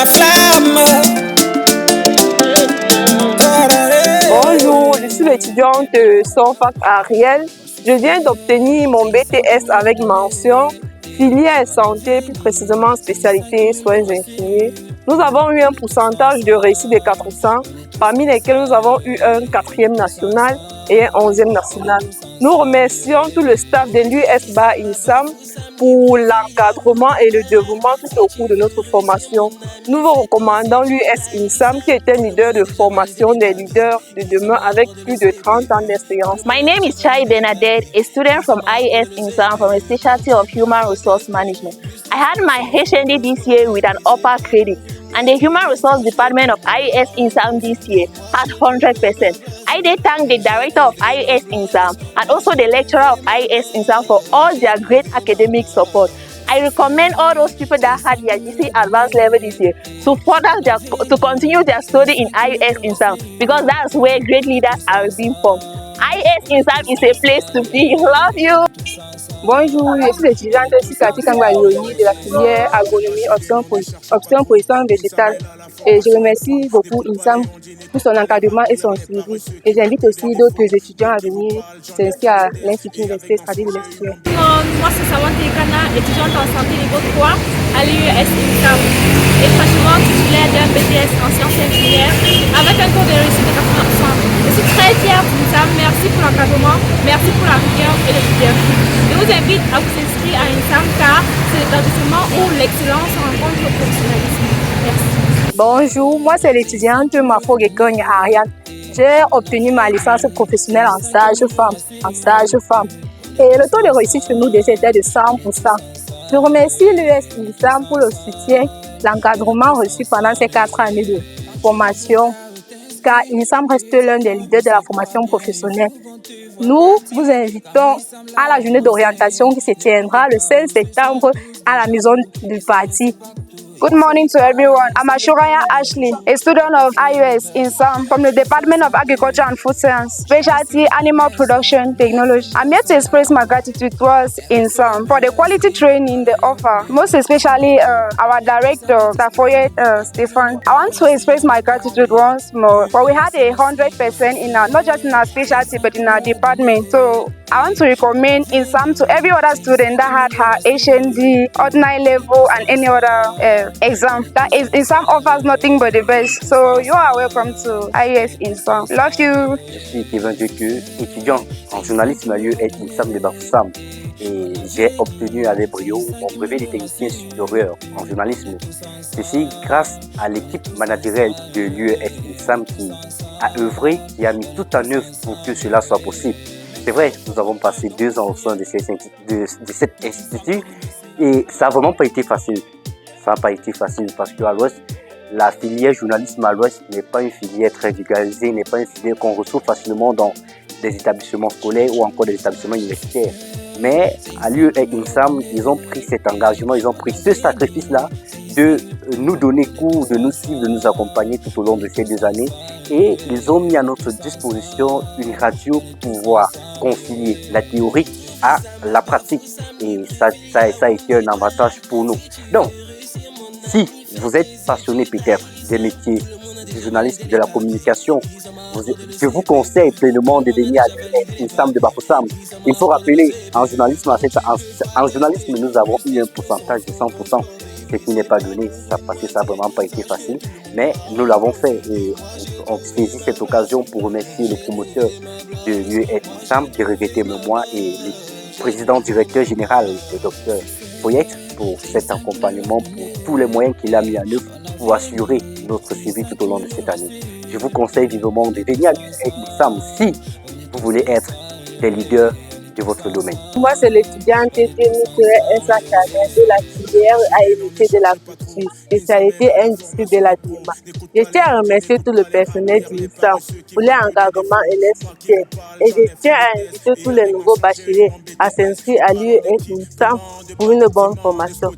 la flamme. Bonjour, je suis l'étudiante Sonfac Ariel. Je viens d'obtenir mon BTS avec mention filière santé, plus précisément spécialité soins infirmiers. Nous avons eu un pourcentage de réussite de 400, parmi lesquels nous avons eu un 4e national et un 11e national. Nous remercions tout le staff de l'USBA INSAM pour l'encadrement et le développement tout au cours de notre formation. Nous vous recommandons l'US INSAM qui est un leader de formation des leaders de demain avec plus de 30 ans d'expérience. My name is Chai Bernadette, a student from IES INSAM from a specialty of Human Resource Management. I had my HND this year with an upper credit, and the Human Resource Department of IES INSAM this year had 100%. I did thank the director of IES INSAM and also the lecturer of IES INSAM for all their great academic support. I recommend all those people that had their GC advanced level this year to continue their study in IES INSAM, because that's where great leaders are being formed. IES INSAM is a place to be. Love you. Bonjour, je suis l'étudiante Sikati Kangwanyoni de la filière agronomie option position végétale. Et je remercie beaucoup INSAM pour son encadrement et son suivi. Et j'invite aussi d'autres étudiants à venir s'inscrire à l'Institut universitaire stratégique de l'extérieur. Moi, c'est Sawante Kana, étudiante en santé niveau 3 à l'US INSAM. Et franchement, titulaire d'un BTS en sciences infirmières avec un taux de réussite de 80%. Je suis très fière d'INSAM. Merci pour l'encadrement, merci pour la rigueur et le leadership. Je vous invite à vous inscrire à INSAM car c'est l'établissement où l'excellence rencontre le professionnalisme. Merci. Bonjour, moi c'est l'étudiante Mafo Gekogne Ariane. J'ai obtenu ma licence professionnelle en stage femme. Et le taux de réussite chez nous déjà était de 100%. Je remercie l'US INSAM pour le soutien, l'encadrement reçu pendant ces 4 années de formation, car INSAM reste l'un des leaders de la formation professionnelle. Nous vous invitons à la journée d'orientation qui se tiendra le 16 septembre à la maison du parti. Good morning to everyone. I'm Ashuraya Ashley, a student of IUS INSAM from the Department of Agriculture and Food Science, specialty Animal Production Technology. I'm here to express my gratitude towards INSAM for the quality training they offer, most especially our director, Tafoye Stefan. I want to express my gratitude once more, for we had 100% in our, not just in our specialty, but in our department. So I want to recommend INSAM to every other student that had her HND, ordinary level, and any other exam. That is, INSAM offers nothing but the best. So you are welcome to IES INSAM. Love you. Je suis Kevin Duque, étudiant en journalisme à l'US INSAM de Bafoussam. Et j'ai obtenu avec brio mon brevet de technicien supérieur en journalisme. Ceci grâce à l'équipe managériale de l'US INSAM qui a œuvré, qui a mis tout en œuvre pour que cela soit possible. C'est vrai, nous avons passé 2 ans au sein de cet institut et ça n'a vraiment pas été facile. Ça n'a pas été facile parce qu'à l'Ouest, la filière journalisme à l'Ouest n'est pas une filière très vulgarisée, n'est pas une filière qu'on retrouve facilement dans des établissements scolaires ou encore des établissements universitaires. Mais à l'UE INSAM, ils ont pris cet engagement, ils ont pris ce sacrifice-là de nous donner cours, de nous suivre, de nous accompagner tout au long de ces 2 années. Et ils ont mis à notre disposition une radio pour pouvoir concilier la théorie à la pratique. Et ça a été un avantage pour nous. Donc, si vous êtes passionné peut-être des métiers du journalisme, de la communication, je vous conseille pleinement de venir à l'INSAM de Bafoussam. Il faut rappeler, en journalisme, nous avons eu un pourcentage de 100%, ce qui n'est pas donné, parce que ça n'a vraiment pas été facile, mais nous l'avons fait et on saisit cette occasion pour remercier le promoteur de l'USINSAM, de regretter moi et le président directeur général, le docteur Foyet, pour cet accompagnement, pour tous les moyens qu'il a mis en œuvre pour assurer notre suivi tout au long de cette année. Je vous conseille vivement de venir à l'USINSAM si vous voulez être des leaders de votre domaine. Moi, c'est l'étudiante Esa Chanel de la filière AMT de la couture, spécialité industrie de l'habillement. Je tiens à remercier tout le personnel du INSAM pour leur encadrement et leur soutien. Et je tiens à inviter tous les nouveaux bacheliers à s'inscrire à l'USINSAM pour une bonne formation.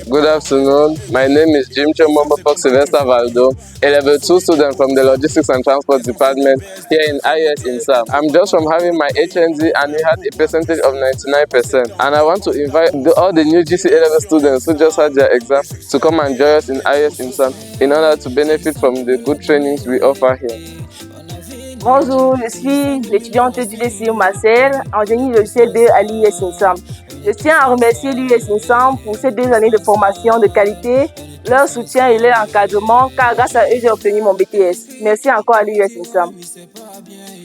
Good afternoon. My name is Jim Chomombo Fox Sylvester Valdo, a level 2 student from the Logistics and Transport Department here in IUS INSAM. I'm just from having my HND and we had a percentage of 99%. And I want to invite all the new GCA level students who just had their exam to come and join us in IES INSAM in order to benefit from the good trainings we offer here. Bonjour, je suis l'étudiante du lycée Marcel en génie logiciel 2 à l'IES INSAM. Je tiens à remercier l'IES INSAM pour ces 2 années de formation de qualité, leur soutien et leur encadrement, car grâce à eux, j'ai obtenu mon BTS. Merci encore à l'IES INSAM.